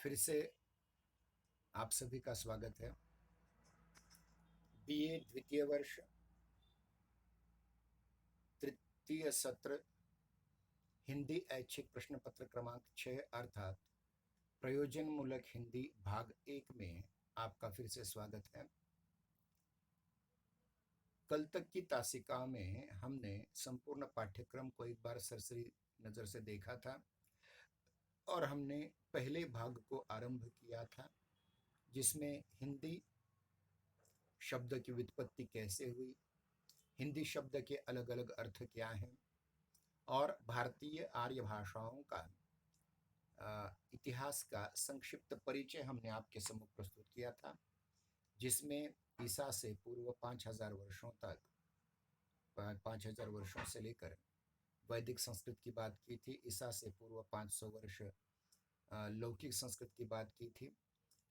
फिर से आप सभी का स्वागत है। बीए द्वितीय वर्ष तृतीय सत्र हिंदी ऐच्छिक प्रश्न पत्र क्रमांक 6 अर्थात प्रयोजन मूलक हिंदी भाग 1 में आपका फिर से स्वागत है। कल तक की तासिका में हमने संपूर्ण पाठ्यक्रम को एक बार सरसरी नजर से देखा था और हमने पहले भाग को आरंभ किया था जिसमें हिंदी शब्द की व्युत्पत्ति कैसे हुई, हिंदी शब्द के अलग अलग अर्थ क्या हैं और भारतीय आर्य भाषाओं का इतिहास का संक्षिप्त परिचय हमने आपके सम्मुख प्रस्तुत किया था, जिसमें ईसा से पूर्व 5000 वर्षों तक 5000 वर्षों से लेकर वैदिक संस्कृत की बात की थी, ईसा से पूर्व 500 वर्ष लौकिक संस्कृत की बात की थी,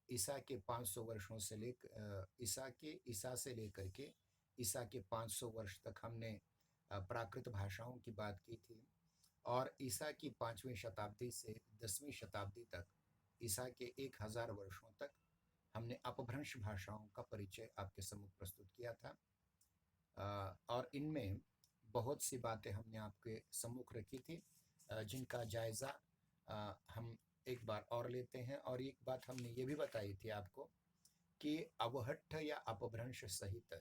ईसा के 500 वर्षों से लेकर ईसा से लेकर के ईसा के 500 वर्ष तक हमने प्राकृत भाषाओं की बात की थी और ईसा की 5वीं शताब्दी से 10वीं शताब्दी तक ईसा के 1000 वर्षों तक हमने अपभ्रंश भाषाओं का परिचय आपके सम्मुख प्रस्तुत किया था और इनमें बहुत सी बातें हमने आपके सम्मुख रखी थी जिनका जायज़ा हम एक बार और लेते हैं। और एक बात हमने ये भी बताई थी आपको कि अवहट्ठ या अपभ्रंश सहित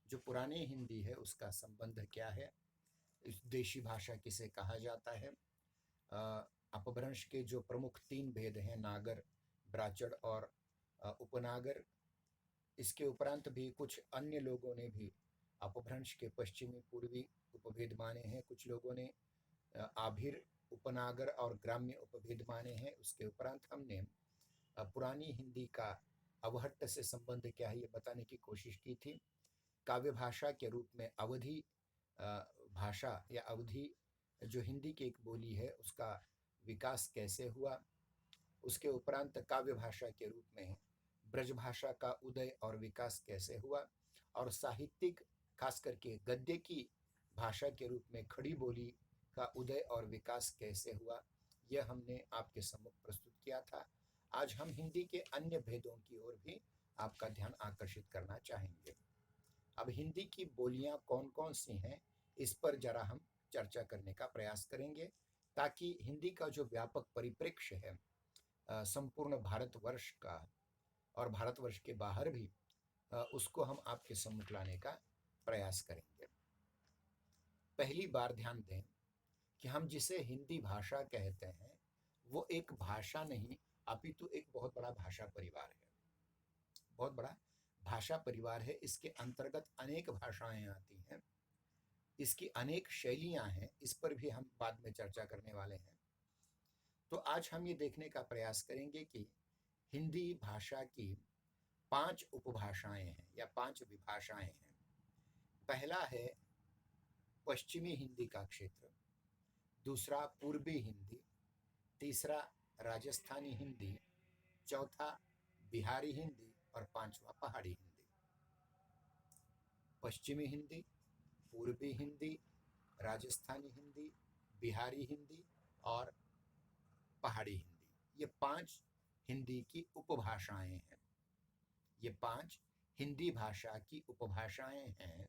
जो पुरानी हिंदी है उसका संबंध क्या है, इस देशी भाषा किसे कहा जाता है। अपभ्रंश के जो प्रमुख 3 भेद हैं, नागर, ब्राचड़ और उपनागर। इसके उपरांत भी कुछ अन्य लोगों ने भी अपभ्रंश के पश्चिमी पूर्वी उपभेद माने हैं, कुछ लोगों ने आभिर, उपनागर और ग्राम्य उपभेद माने हैं। उसके उपरांत हमने पुरानी हिंदी का अवहट्ट से संबंध क्या है ये बताने की कोशिश की थी। काव्य भाषा के रूप में अवधी भाषा या अवधी जो हिंदी की एक बोली है उसका विकास कैसे हुआ। उसके उपरांत काव्य भाषा के रूप में ब्रज भाषा का उदय और विकास कैसे हुआ और साहित्यिक खास करके गद्य की भाषा के रूप में खड़ी बोली का उदय और विकास कैसे हुआ, यह हमने आपके सम्मुख प्रस्तुत किया था। आज हम हिंदी के अन्य भेदों की ओर भी आपका ध्यान आकर्षित करना चाहेंगे। अब हिंदी की बोलियां कौन कौन सी हैं इस पर जरा हम चर्चा करने का प्रयास करेंगे ताकि हिंदी का जो व्यापक परिप्रेक्ष्य है संपूर्ण भारतवर्ष का और भारतवर्ष के बाहर भी उसको हम आपके सम्मुख लाने का प्रयास करेंगे। पहली बार ध्यान दें कि हम जिसे हिंदी भाषा कहते हैं वो एक भाषा नहीं अपितु एक बहुत बड़ा भाषा परिवार है, बहुत बड़ा भाषा परिवार है। इसके अंतर्गत अनेक भाषाएं आती हैं, इसकी अनेक शैलियां हैं, इस पर भी हम बाद में चर्चा करने वाले हैं। तो आज हम ये देखने का प्रयास करेंगे कि हिंदी भाषा की 5 उपभाषाएं हैं या 5 विभाषाएं हैं। पहला है पश्चिमी हिंदी का क्षेत्र, दूसरा पूर्वी हिंदी, तीसरा राजस्थानी हिंदी, चौथा बिहारी हिंदी और 5वां पहाड़ी हिंदी। पश्चिमी हिंदी, पूर्वी हिंदी, राजस्थानी हिंदी, बिहारी हिंदी और पहाड़ी हिंदी, ये 5 हिंदी की उपभाषाएं हैं। ये 5 हिंदी भाषा की उपभाषाएं हैं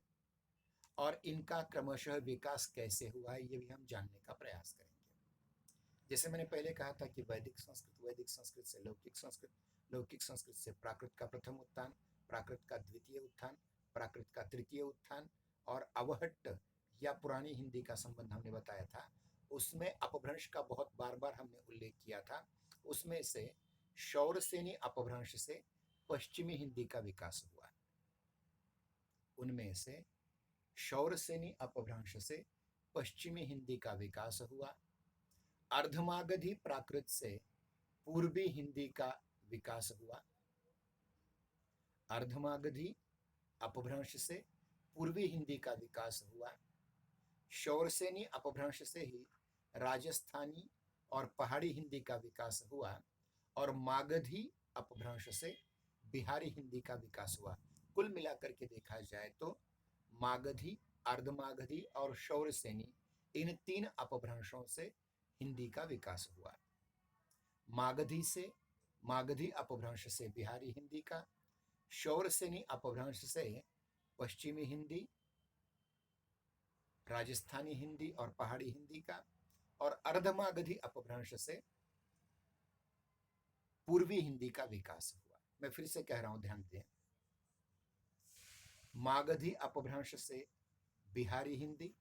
और इनका क्रमशः विकास कैसे हुआ है ये भी हम जानने का प्रयास करेंगे। जैसे मैंने पहले कहा था कि वैदिक संस्कृत से लौकिक संस्कृत, लौकिक संस्कृत से प्राकृत का प्रथम उत्थान, प्राकृत का द्वितीय उत्थान, प्राकृत का तृतीय उत्थान और अवहट्ट या पुरानी हिंदी का संबंध हमने बताया था। उसमें अपभ्रंश का बहुत बार बार हमने उल्लेख किया था। उसमें से शौरसेनी अपभ्रंश से पश्चिमी हिंदी का विकास हुआ। उनमें से शौरसेनी अपभ्रंश से पश्चिमी हिंदी का विकास हुआ। अर्धमागधी प्राकृत से पूर्वी हिंदी का विकास हुआ। अर्धमागधी अपभ्रंश से पूर्वी हिंदी का विकास हुआ। शौरसेनी अपभ्रंश से ही राजस्थानी और पहाड़ी हिंदी का विकास हुआ और मागधी अपभ्रंश से बिहारी हिंदी का विकास हुआ। कुल मिलाकर के देखा जाए तो मागधी, अर्धमागधी और शौरसेनी इन 3 अपभ्रंशों से हिंदी का विकास हुआ। मागधी से मागधी अपभ्रंश से बिहारी हिंदी का, शौरसेनी अपभ्रंश से पश्चिमी हिंदी, राजस्थानी हिंदी और पहाड़ी हिंदी का, और अर्धमागधी अपभ्रंश से पूर्वी हिंदी का विकास हुआ। मैं फिर से कह रहा हूं, ध्यान दें। मागधी अपभ्रंश से बिहारी हिंदी,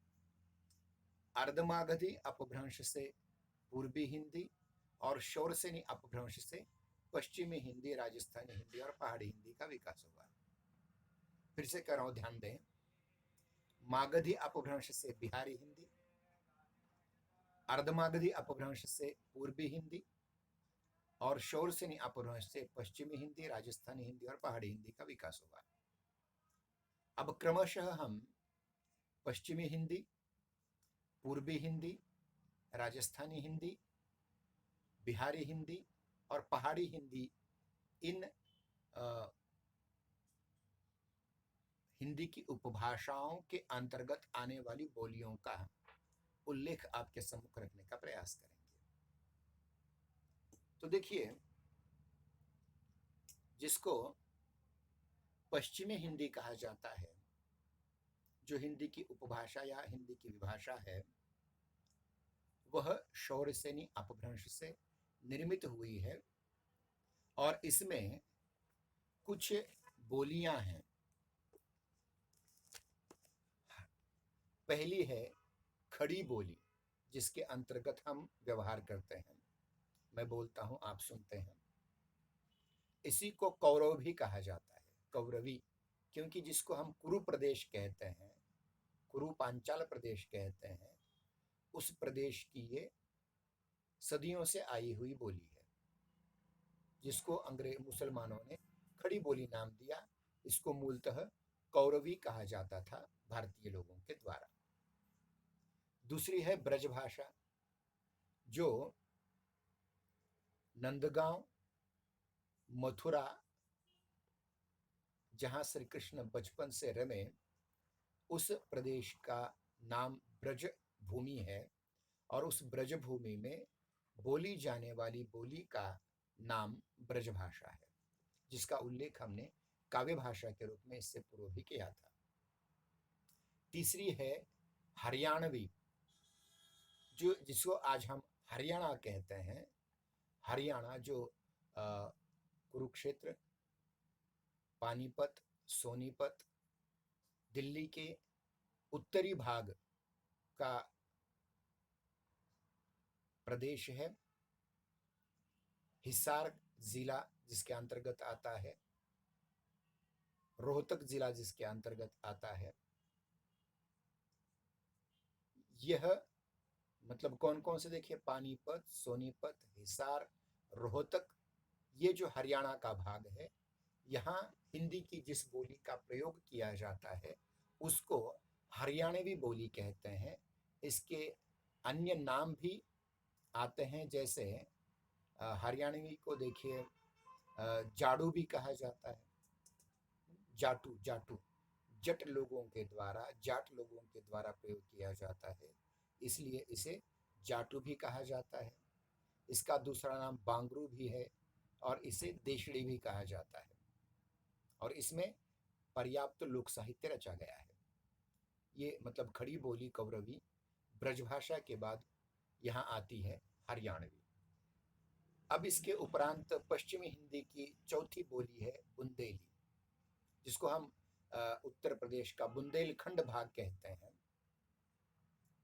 अर्धमागधी अपभ्रंश से पूर्वी हिंदी और शौरसेनी अपभ्रंश से पश्चिमी हिंदी, राजस्थानी हिंदी और पहाड़ी हिंदी का विकास हुआ। फिर से कह रहा हूं, ध्यान दें। मागधी अपभ्रंश से बिहारी हिंदी, अर्धमागधी अपभ्रंश से पूर्वी हिंदी और शौरसेनी अपभ्रंश से पश्चिमी हिंदी, राजस्थानी हिंदी और पहाड़ी हिंदी का विकास हुआ। अब क्रमशः हम पश्चिमी हिंदी, पूर्वी हिंदी, राजस्थानी हिंदी, बिहारी हिंदी और पहाड़ी हिंदी, इन हिंदी की उपभाषाओं के अंतर्गत आने वाली बोलियों का उल्लेख आपके सम्मुख रखने का प्रयास करेंगे। तो देखिए, जिसको पश्चिमी हिंदी कहा जाता है, जो हिंदी की उपभाषा या हिंदी की विभाषा है, वह शौरसेनी अपभ्रंश से निर्मित हुई है और इसमें कुछ बोलियां हैं। पहली है खड़ी बोली, जिसके अंतर्गत हम व्यवहार करते हैं। मैं बोलता हूं, आप सुनते हैं। इसी को कौरव भी कहा जाता है, कौरवी, क्योंकि जिसको हम कुरु प्रदेश कहते हैं, कुरु पांचाल प्रदेश कहते हैं, उस प्रदेश की ये सदियों से आई हुई बोली है, जिसको अंग्रेज मुसलमानों ने खड़ी बोली नाम दिया। इसको मूलतः कौरवी कहा जाता था भारतीय लोगों के द्वारा। दूसरी है ब्रजभाषा, जो नंदगांव, मथुरा, जहां श्री कृष्ण बचपन से रमे, उस प्रदेश का नाम ब्रज भूमि है और उस ब्रज भूमि में बोली जाने वाली बोली का नाम ब्रजभाषा है, जिसका उल्लेख हमने काव्य भाषा के रूप में इससे पूर्व भी किया था। तीसरी है हरियाणवी, जो जिसको आज हम हरियाणा कहते हैं। हरियाणा जो कुरुक्षेत्र, पानीपत, सोनीपत, दिल्ली के उत्तरी भाग का प्रदेश है। हिसार जिला जिसके अंतर्गत आता है, रोहतक जिला जिसके अंतर्गत आता है। यह मतलब कौन कौन से, देखिए, पानीपत, सोनीपत, हिसार, रोहतक, ये जो हरियाणा का भाग है, यहाँ हिंदी की जिस बोली का प्रयोग किया जाता है उसको हरियाणवी बोली कहते हैं। इसके अन्य नाम भी आते हैं, जैसे हरियाणवी को देखिए जाड़ू भी कहा जाता है, जाटू, जाटू, जाट लोगों के द्वारा प्रयोग किया जाता है, इसलिए इसे जाटू भी कहा जाता है। इसका दूसरा नाम बांगरू भी है और इसे देशड़ी भी कहा जाता है, और इसमें पर्याप्त लोक साहित्य रचा गया है। ये मतलब खड़ी बोली कौरवी, ब्रजभाषा के बाद यहाँ आती है हरियाणवी। अब इसके उपरांत पश्चिमी हिंदी की चौथी बोली है बुंदेली, जिसको हम उत्तर प्रदेश का बुंदेलखंड भाग कहते हैं।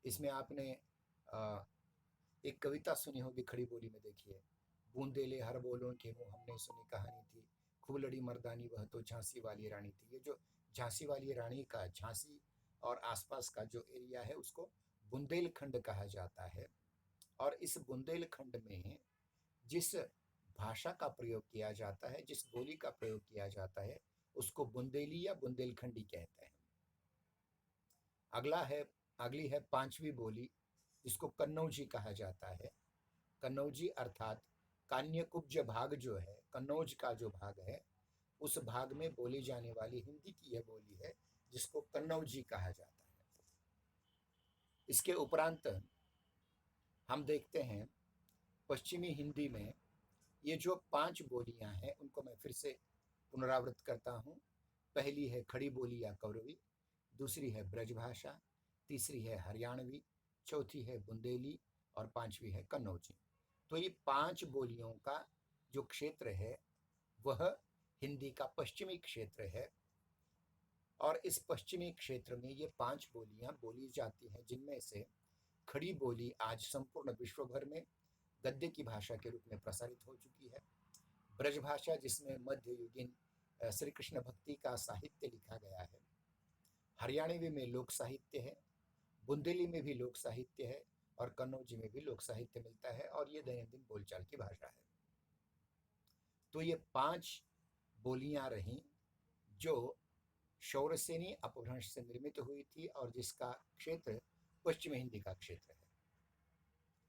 इसमें आपने एक कविता सुनी होगी खड़ी बोली में, देखिए, बूंदेले हर बोलों के मुंह हमने सुनी कहानी थी, खूब लड़ी मर्दानी वह तो झांसी वाली रानी थी। ये जो झांसी वाली रानी का, झांसी और आसपास का जो एरिया है, उसको बुंदेलखंड कहा जाता है। और इस बुंदेलखंड में जिस भाषा का प्रयोग किया जाता है, जिस बोली का प्रयोग किया जाता है, उसको बुंदेली या बुंदेलखंडी कहते हैं। अगली है पांचवी बोली, जिसको कन्नौजी कहा जाता है। कन्नौजी अर्थात कान्यकुब्ज भाग जो है, कन्नौज का जो भाग है, उस भाग में बोली जाने वाली हिंदी की यह बोली है, जिसको कन्नौजी कहा जाता है। इसके उपरांत हम देखते हैं पश्चिमी हिंदी में ये जो 5 बोलियां हैं उनको मैं फिर से पुनरावृत्त करता हूँ। पहली है खड़ी बोली या कौरवी, दूसरी है ब्रजभाषा, तीसरी है हरियाणवी, चौथी है बुंदेली और पांचवी है कन्नौजी। तो ये 5 बोलियों का जो क्षेत्र है वह हिंदी का पश्चिमी क्षेत्र है और इस पश्चिमी क्षेत्र में ये 5 बोलियां बोली जाती हैं, जिनमें से खड़ी बोली आज संपूर्ण विश्व भर में गद्य की भाषा के रूप में प्रसारित हो चुकी है। ब्रजभाषा जिसमें मध्ययुगीन श्री कृष्ण भक्ति का साहित्य लिखा गया है, हरियाणवी में लोक साहित्य है, बुंदेली में भी लोक साहित्य है और कन्नौजी में भी लोक साहित्य मिलता है और ये दैनंदिन बोलचाल की भाषा है। तो ये 5 बोलियां रहीं जो शौरसेनी अपभ्रंश से निर्मित हुई थी और जिसका क्षेत्र पश्चिमी हिंदी का क्षेत्र है।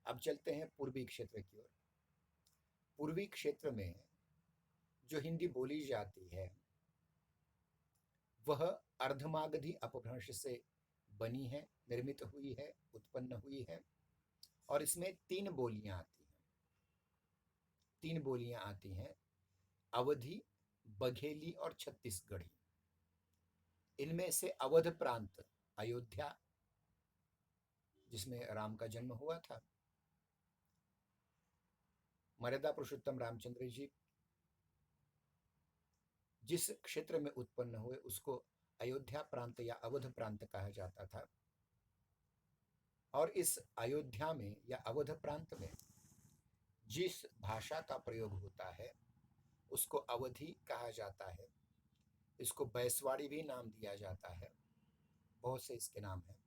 अब चलते हैं पूर्वी क्षेत्र की ओर। पूर्वी क्षेत्र में जो हिंदी बोली जाती है वह अर्धमागधी अपभ्रंश से बनी है, निर्मित हुई है, उत्पन्न हुई है और इसमें 3 बोलियां आती हैं। 3 बोलियां आती हैं, अवधी, बघेली और छत्तीसगढ़ी। इनमें से अवध प्रांत, अयोध्या जिसमें राम का जन्म हुआ था, मर्यादा पुरुषोत्तम रामचंद्र जी जिस क्षेत्र में उत्पन्न हुए उसको अयोध्या प्रांत या अवध प्रांत कहा जाता था। और इस अयोध्या में या अवध प्रांत में जिस भाषा का प्रयोग होता है उसको अवधी कहा जाता है। इसको बैसवाड़ी भी नाम दिया जाता है, बहुत से इसके नाम हैं।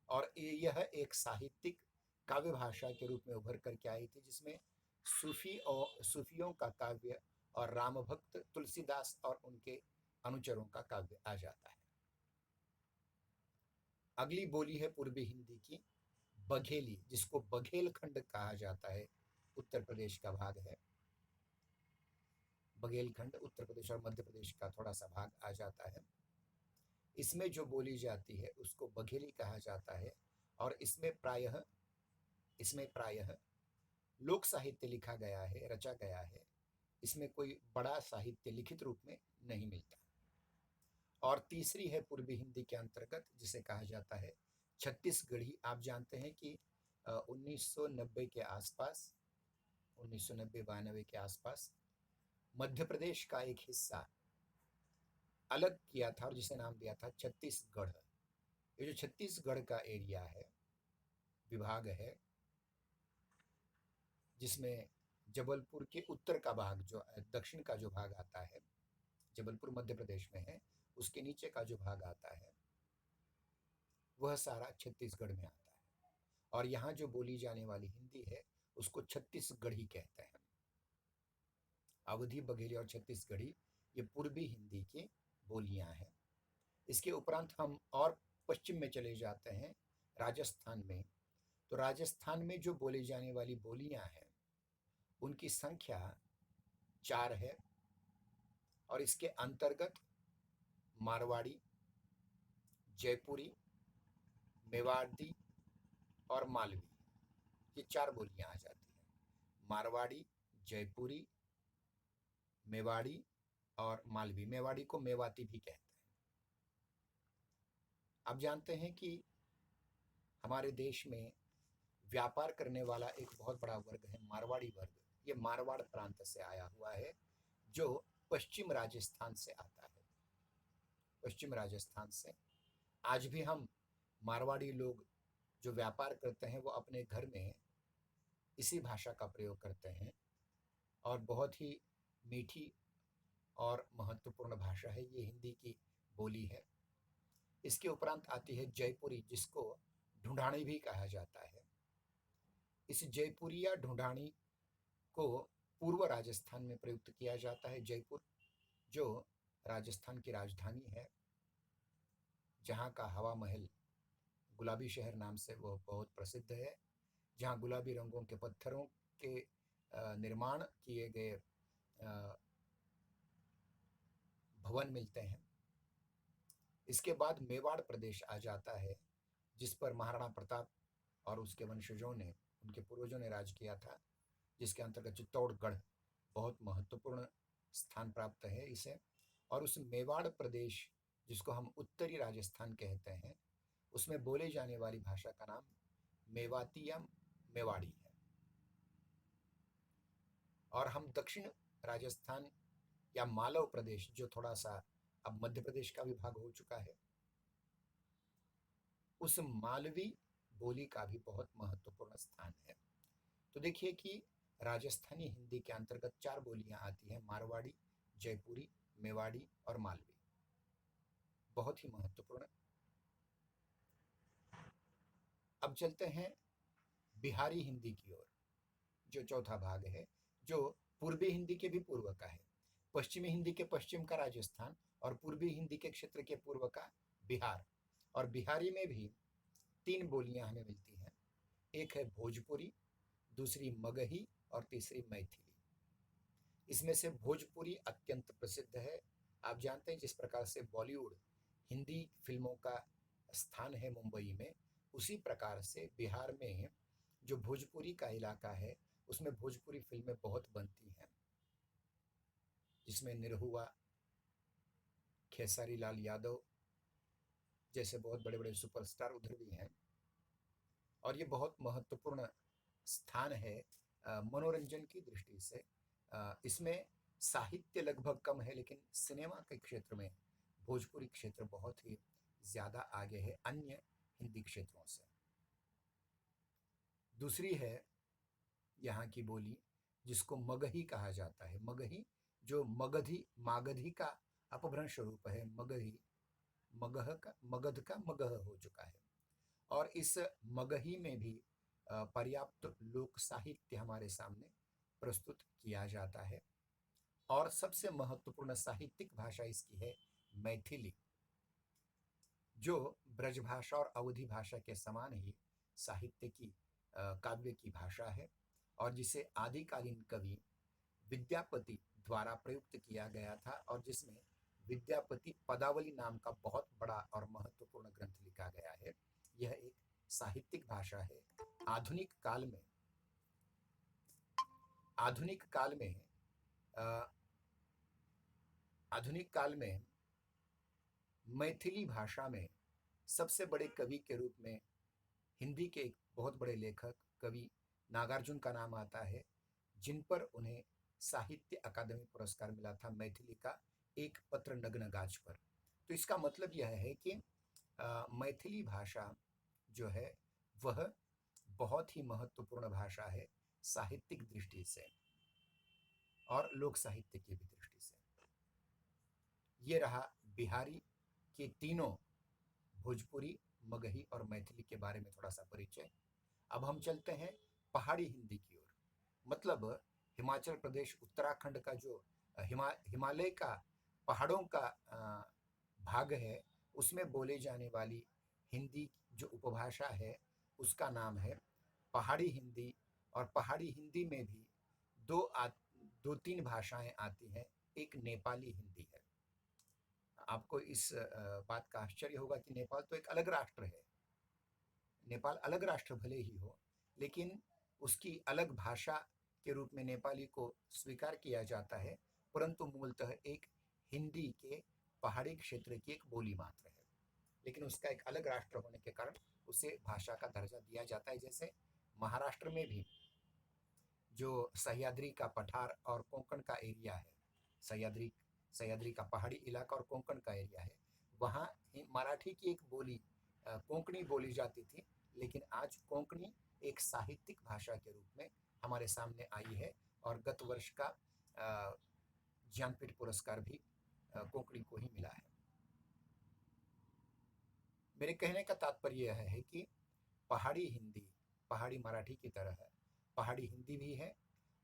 और यह एक साहित्यिक काव्य भाषा के रूप में उभर करके आई थी, जिसमें सूफी और सूफियों का काव्य और राम भक्त तुलसीदास और उनके अनुचरों का काव्य आ जाता है। अगली बोली है पूर्वी हिंदी की बघेली, जिसको बघेलखंड कहा जाता है, उत्तर प्रदेश का भाग है। बघेलखंड उत्तर प्रदेश और मध्य प्रदेश का थोड़ा सा भाग आ जाता है। इसमें जो बोली जाती है उसको बघेली कहा जाता है और इसमें प्रायः लोक साहित्य लिखा गया है, रचा गया है। इसमें कोई बड़ा साहित्य लिखित रूप में नहीं मिलता। और तीसरी है पूर्वी हिंदी के अंतर्गत जिसे कहा जाता है छत्तीसगढ़ी। आप जानते हैं कि 1990 के आसपास, 1990-92 के आसपास मध्य प्रदेश का एक हिस्सा अलग किया था और जिसे नाम दिया था छत्तीसगढ़। ये जो छत्तीसगढ़ का एरिया है, विभाग है, जिसमें जबलपुर के उत्तर का भाग, जो दक्षिण का जो भाग आता है, जबलपुर मध्य प्रदेश में है, उसके नीचे का जो भाग आता है वह सारा छत्तीसगढ़ में आता है। और यहाँ जो बोली जाने वाली हिंदी है उसको छत्तीसगढ़ी कहते हैं। अवधी, बघेली और छत्तीसगढ़ी ये पूर्वी हिंदी की बोलियां हैं। इसके उपरांत हम और पश्चिम में चले जाते हैं, राजस्थान में। तो राजस्थान में जो बोली जाने वाली बोलियां हैं उनकी संख्या 4 है और इसके अंतर्गत मारवाड़ी, जयपुरी, मेवाड़ी और मालवी, ये 4 बोलियां आ जाती हैं। मारवाड़ी, जयपुरी, मेवाड़ी और मालवी। मेवाड़ी को मेवाती भी कहते हैं। आप जानते हैं कि हमारे देश में व्यापार करने वाला एक बहुत बड़ा वर्ग है मारवाड़ी वर्ग। ये मारवाड़ प्रांत से आया हुआ है जो पश्चिम राजस्थान से आता है। पश्चिम राजस्थान से आज भी हम मारवाड़ी लोग जो व्यापार करते हैं वो अपने घर में इसी भाषा का प्रयोग करते हैं और बहुत ही मीठी और महत्वपूर्ण भाषा है। ये हिंदी की बोली है। इसके उपरांत आती है जयपुरी, जिसको ढूंढानी भी कहा जाता है। इस जयपुरी या ढूंढानी को पूर्व राजस्थान में प्रयुक्त किया जाता है। जयपुर जो राजस्थान की राजधानी है, जहाँ का हवा महल गुलाबी शहर नाम से वो बहुत प्रसिद्ध है, जहाँ गुलाबी रंगों के पत्थरों के निर्माण किए गए भवन मिलते हैं। इसके बाद मेवाड़ प्रदेश आ जाता है, जिस पर महाराणा प्रताप और उसके वंशजों ने, उनके पूर्वजों ने राज किया था, जिसके अंतर्गत चित्तौड़गढ़ बहुत महत्वपूर्ण स्थान प्राप्त है इसे। और उस मेवाड़ प्रदेश जिसको हम उत्तरी राजस्थान कहते हैं, उसमें बोले जाने वाली भाषा का नाम मेवाती या मेवाड़ी है। और हम दक्षिण राजस्थान या मालव प्रदेश, जो थोड़ा सा अब मध्य प्रदेश का भी भाग हो चुका है, उस मालवी बोली का भी बहुत महत्वपूर्ण स्थान है। तो देखिए कि राजस्थानी हिंदी के अंतर्गत 4 बोलियां आती हैं, मारवाड़ी, जयपुरी, मेवाड़ी और मालवी। बहुत ही महत्वपूर्ण। अब चलते हैं बिहारी हिंदी की ओर, जो चौथा भाग है, जो पूर्वी हिंदी के भी पूर्व का है। पश्चिमी हिंदी के पश्चिम का राजस्थान और पूर्वी हिंदी के क्षेत्र के पूर्व का बिहार। और बिहारी में भी 3 बोलियां हमें मिलती हैं। एक है भोजपुरी, दूसरी मगही और तीसरी मैथिली। इसमें से भोजपुरी अत्यंत प्रसिद्ध है। आप जानते हैं जिस प्रकार से बॉलीवुड हिंदी फिल्मों का स्थान है मुंबई में, उसी प्रकार से बिहार में जो भोजपुरी का इलाका है उसमें भोजपुरी फिल्में बहुत बनती हैं, जिसमें निरहुआ, खेसारी लाल यादव जैसे बहुत बड़े बड़े सुपरस्टार उधर भी हैं। और ये बहुत महत्वपूर्ण स्थान है मनोरंजन की दृष्टि से। इसमें साहित्य लगभग कम है, लेकिन सिनेमा के क्षेत्र में भोजपुरी क्षेत्र बहुत ही ज़्यादा आगे है अन्य हिंदी क्षेत्रों से। दूसरी है यहाँ की बोली जिसको मगही कहा जाता है। मगही जो मगधी मागधी का अपभ्रंश रूप है। मगही मगध का मगह हो चुका है। और इस मगही में भी पर्याप्त लोक साहित्य हमारे सामने प्रस्तुत किया जाता है। और सबसे महत्वपूर्ण साहित्यिक भाषा इसकी है मैथिली, जो ब्रजभाषा और अवधी भाषा के समान ही साहित्य की काव्य की भाषा है, और जिसे आदिकालीन कवि विद्यापति द्वारा प्रयुक्त किया गया था, और जिसमें विद्यापति पदावली नाम का बहुत बड़ा और महत्वपूर्ण ग्रंथ लिखा गया है। यह एक साहित्यिक भाषा है। आधुनिक काल में आधुनिक काल में आधुनिक काल में मैथिली भाषा में सबसे बड़े कवि के रूप में हिंदी के एक बहुत बड़े लेखक कवि नागार्जुन का नाम आता है, जिन पर उन्हें साहित्य अकादमी पुरस्कार मिला था मैथिली का एक पत्र नग्न गाछ पर। तो इसका मतलब यह है कि मैथिली भाषा जो है वह बहुत ही महत्वपूर्ण भाषा है साहित्यिक दृष्टि से और लोक साहित्य की भी दृष्टि से। ये रहा बिहारी के तीनों, भोजपुरी, मगही और मैथिली के बारे में थोड़ा सा परिचय। अब हम चलते हैं पहाड़ी हिंदी की ओर, मतलब हिमाचल प्रदेश उत्तराखंड का जो हिमालय का पहाड़ों का भाग है, उसमें बोले जाने वाली हिंदी जो उपभाषा है उसका नाम है पहाड़ी हिंदी। और पहाड़ी हिंदी में भी दो तीन भाषाएं आती हैं। एक नेपाली हिंदी है। आपको इस बात का आश्चर्य होगा कि नेपाल तो एक अलग राष्ट्र है। नेपाल अलग राष्ट्र भले ही हो, लेकिन उसकी अलग भाषा के रूप में नेपाली को स्वीकार किया जाता है, परंतु मूलतः एक हिंदी के पहाड़ी क्षेत्र की एक बोली मात्र है। लेकिन उसका एक अलग राष्ट्र होने के कारण उसे भाषा का दर्जा दिया जाता है। जैसे महाराष्ट्र में भी जो सह्याद्री का पठार और कोंकण का एरिया है, सह्याद्री का पहाड़ी इलाका और कोंकण का एरिया है, वहाँ मराठी की एक बोली कोंकणी बोली जाती थी, लेकिन आज कोंकणी एक साहित्यिक भाषा के रूप में हमारे सामने आई है। और गत वर्ष का ज्ञानपीठ पुरस्कार भी कोंकणी को ही मिला है। मेरे कहने का तात्पर्य यह है कि पहाड़ी हिंदी पहाड़ी मराठी की तरह है, पहाड़ी हिंदी भी है।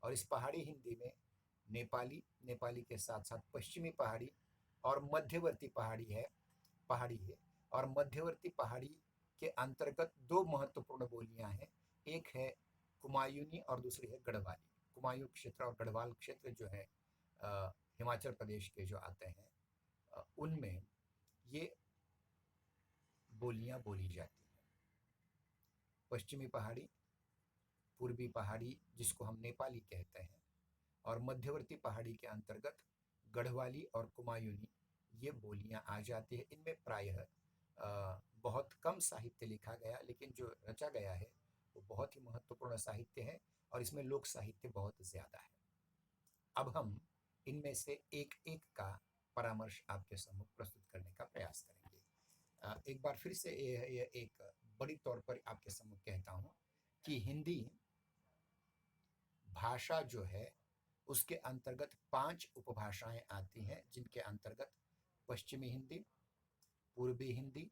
और इस पहाड़ी हिंदी में नेपाली के साथ साथ पश्चिमी पहाड़ी और मध्यवर्ती पहाड़ी है। और मध्यवर्ती पहाड़ी के अंतर्गत 2 महत्वपूर्ण बोलियां हैं। एक है कुमायूनी और दूसरी है गढ़वाली। कुमायूं क्षेत्र और गढ़वाल क्षेत्र जो है हिमाचल प्रदेश के जो आते हैं, उनमें ये बोलियां बोली जाती हैं। पश्चिमी पहाड़ी पूर्वी पहाड़ी जिसको हम नेपाली कहते हैं, और मध्यवर्ती पहाड़ी के अंतर्गत गढ़वाली और कुमायूनी ये बोलियां आ जाती है। इनमें प्रायः बहुत कम साहित्य लिखा गया, लेकिन जो रचा गया है वो बहुत ही महत्वपूर्ण साहित्य है और इसमें लोक साहित्य बहुत ज़्यादा है। अब हम इनमें से एक एक का परामर्श आपके सम्मुख प्रस्तुत करने का प्रयास करेंगे। एक बार फिर से ये एक बड़ी तौर पर आपके सम्मुख कहता हूँ कि हिंदी भाषा जो है उसके अंतर्गत 5 उपभाषाएं आती हैं, जिनके अंतर्गत पश्चिमी हिंदी, पूर्वी हिंदी,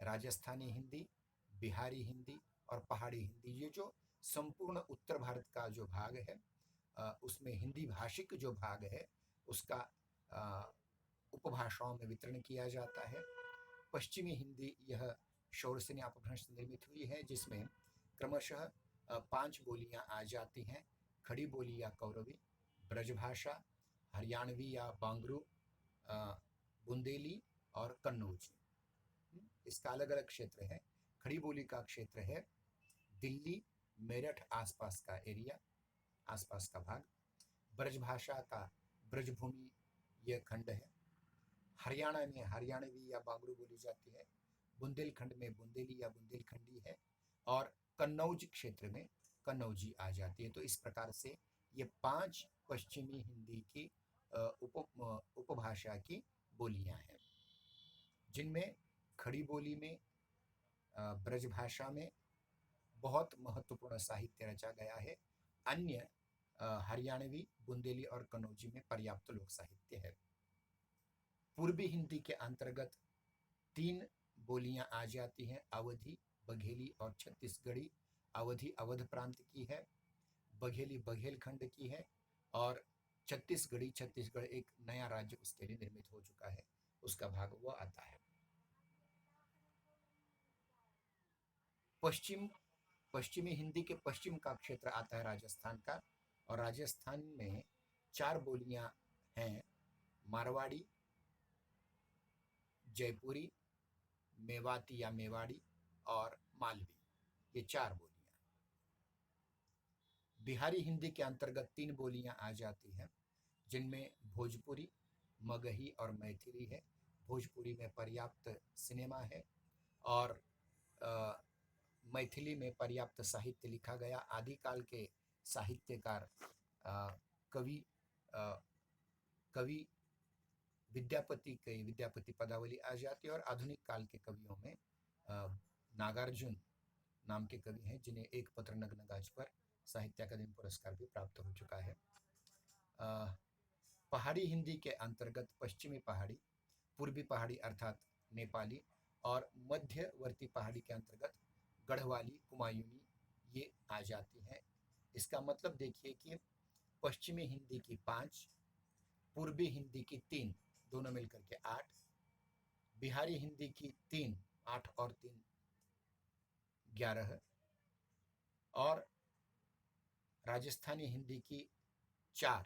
राजस्थानी हिंदी, बिहारी हिंदी और पहाड़ी हिंदी, ये जो संपूर्ण उत्तर भारत का जो भाग है उसमें हिंदी भाषिक जो भाग है उसका उपभाषाओं में वितरण किया जाता है। पश्चिमी हिंदी यह शौरसेनी अपभ्रंश निर्मित हुई है, जिसमें क्रमशः 5 बोलियां आ जाती हैं: खड़ी बोली या कौरवी, ब्रजभाषा, हरियाणवी या बांगरू, बुंदेली और कन्नौजी। इसका अलग अलग क्षेत्र है। खड़ी बोली का क्षेत्र है दिल्ली, मेरठ आसपास का एरिया, आसपास का भाग। ब्रजभाषा का ब्रजभूमि यह खंड है। हरियाणा में हरियाणवी या बांगरू बोली जाती है। बुंदेलखंड में बुंदेली या बुंदेलखंडी है और कन्नौज क्षेत्र में कन्नौजी आ जाती है। तो इस प्रकार से ये 5 पश्चिमी हिंदी की उपभाषा की बोलियां हैं, जिनमें खड़ी बोली में ब्रजभाषा में बहुत महत्वपूर्ण साहित्य रचा गया है। अन्य हरियाणवी, बुंदेली और कन्नौजी में पर्याप्त लोक साहित्य है। पूर्वी हिंदी के अंतर्गत 3 बोलियां आ जाती हैं: अवधी, बघेली और छत्तीसगढ़ी। अवधी अवध प्रांत की है, बघेली बघेलखंड की है और छत्तीसगढ़ी, छत्तीसगढ़ एक नया राज्य उसके लिए निर्मित हो चुका है, उसका भाग वो आता है। पश्चिमी हिंदी के पश्चिम का क्षेत्र आता है राजस्थान का, और राजस्थान में 4 बोलियां हैं: मारवाड़ी, जयपुरी, मेवाती या मेवाड़ी और मालवी। ये 4 बोलियां। बिहारी हिंदी के अंतर्गत 3 बोलियां आ जाती हैं, जिनमें भोजपुरी, मगही और मैथिली है। भोजपुरी में पर्याप्त सिनेमा है और मैथिली में पर्याप्त साहित्य लिखा गया। आदिकाल के साहित्यकार कवि कवि विद्यापति पदावली आ जाती है और आधुनिक काल के कवियों में नागार्जुन नाम के कवि हैं, जिन्हें एक पत्र नग्न गाछ पर साहित्य अकादमी पुरस्कार भी प्राप्त हो चुका है। पहाड़ी हिंदी के अंतर्गत पश्चिमी पहाड़ी, पूर्वी पहाड़ी अर्थात नेपाली और मध्यवर्ती पहाड़ी के अंतर्गत गढ़वाली, कुमायूनी ये आ जाती हैं। इसका मतलब देखिए कि पश्चिमी हिंदी की 5, पूर्वी हिंदी की 3, दोनों मिलकर के 8, बिहारी हिंदी की 3, 8 और 3 11, और राजस्थानी हिंदी की 4,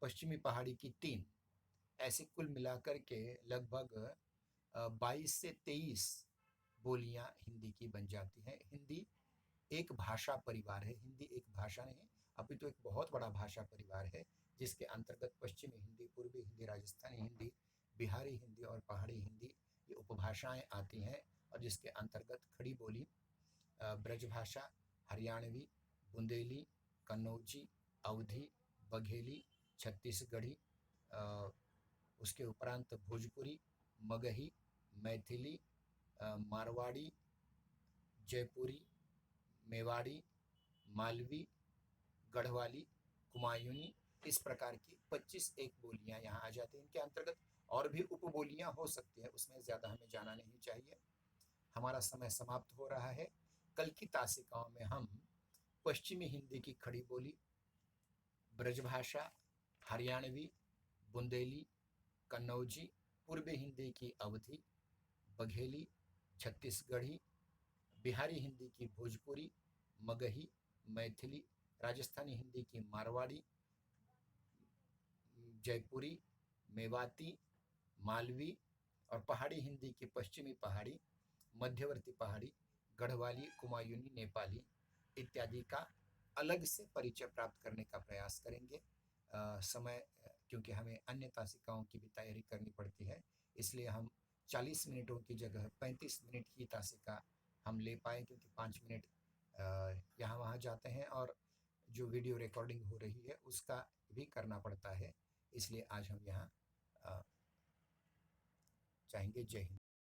पश्चिमी पहाड़ी की 3, ऐसे कुल मिलाकर के लगभग 22 से 23 बोलियां हिंदी की बन जाती हैं। हिंदी एक भाषा परिवार है। हिंदी एक भाषा नहीं, अभी तो एक बहुत बड़ा भाषा परिवार है, जिसके अंतर्गत पश्चिमी हिंदी, पूर्वी हिंदी, राजस्थानी हिंदी, बिहारी हिंदी और पहाड़ी हिंदी ये उपभाषाएं आती हैं, और जिसके अंतर्गत खड़ी बोली, ब्रजभाषा, हरियाणवी, बुंदेली, कन्नौजी, अवधी, बघेली, छत्तीसगढ़ी, उसके उपरांत भोजपुरी, मगही, मैथिली, मारवाड़ी, जयपुरी, मेवाड़ी, मालवी, गढ़वाली, कुमायूनी, इस प्रकार की 25 एक बोलियां यहाँ आ जाती हैं। इनके अंतर्गत और भी उपबोलियां हो सकती हैं, उसमें ज़्यादा हमें जाना नहीं चाहिए। हमारा समय समाप्त हो रहा है। कल की तासिकाओं में हम पश्चिमी हिंदी की खड़ी बोली, ब्रजभाषा, हरियाणवी, बुंदेली, कन्नौजी, पूर्वी हिंदी की अवधी, बघेली, छत्तीसगढ़ी, बिहारी हिंदी की भोजपुरी, मगही, मैथिली, राजस्थानी हिंदी की मारवाड़ी, जयपुरी, मेवाती, मालवी और पहाड़ी हिंदी की पश्चिमी पहाड़ी, मध्यवर्ती पहाड़ी, गढ़वाली, कुमायूनी, नेपाली इत्यादि का अलग से परिचय प्राप्त करने का प्रयास करेंगे। समय क्योंकि हमें अन्य तासिकाओं की भी तैयारी करनी पड़ती है, इसलिए हम 40 मिनटों की जगह 35 मिनट की तासिका हम ले पाए, क्योंकि 5 मिनट यहाँ वहाँ जाते हैं और जो वीडियो रिकॉर्डिंग हो रही है उसका भी करना पड़ता है। इसलिए आज हम यहाँ चाहेंगे। जय हिंद।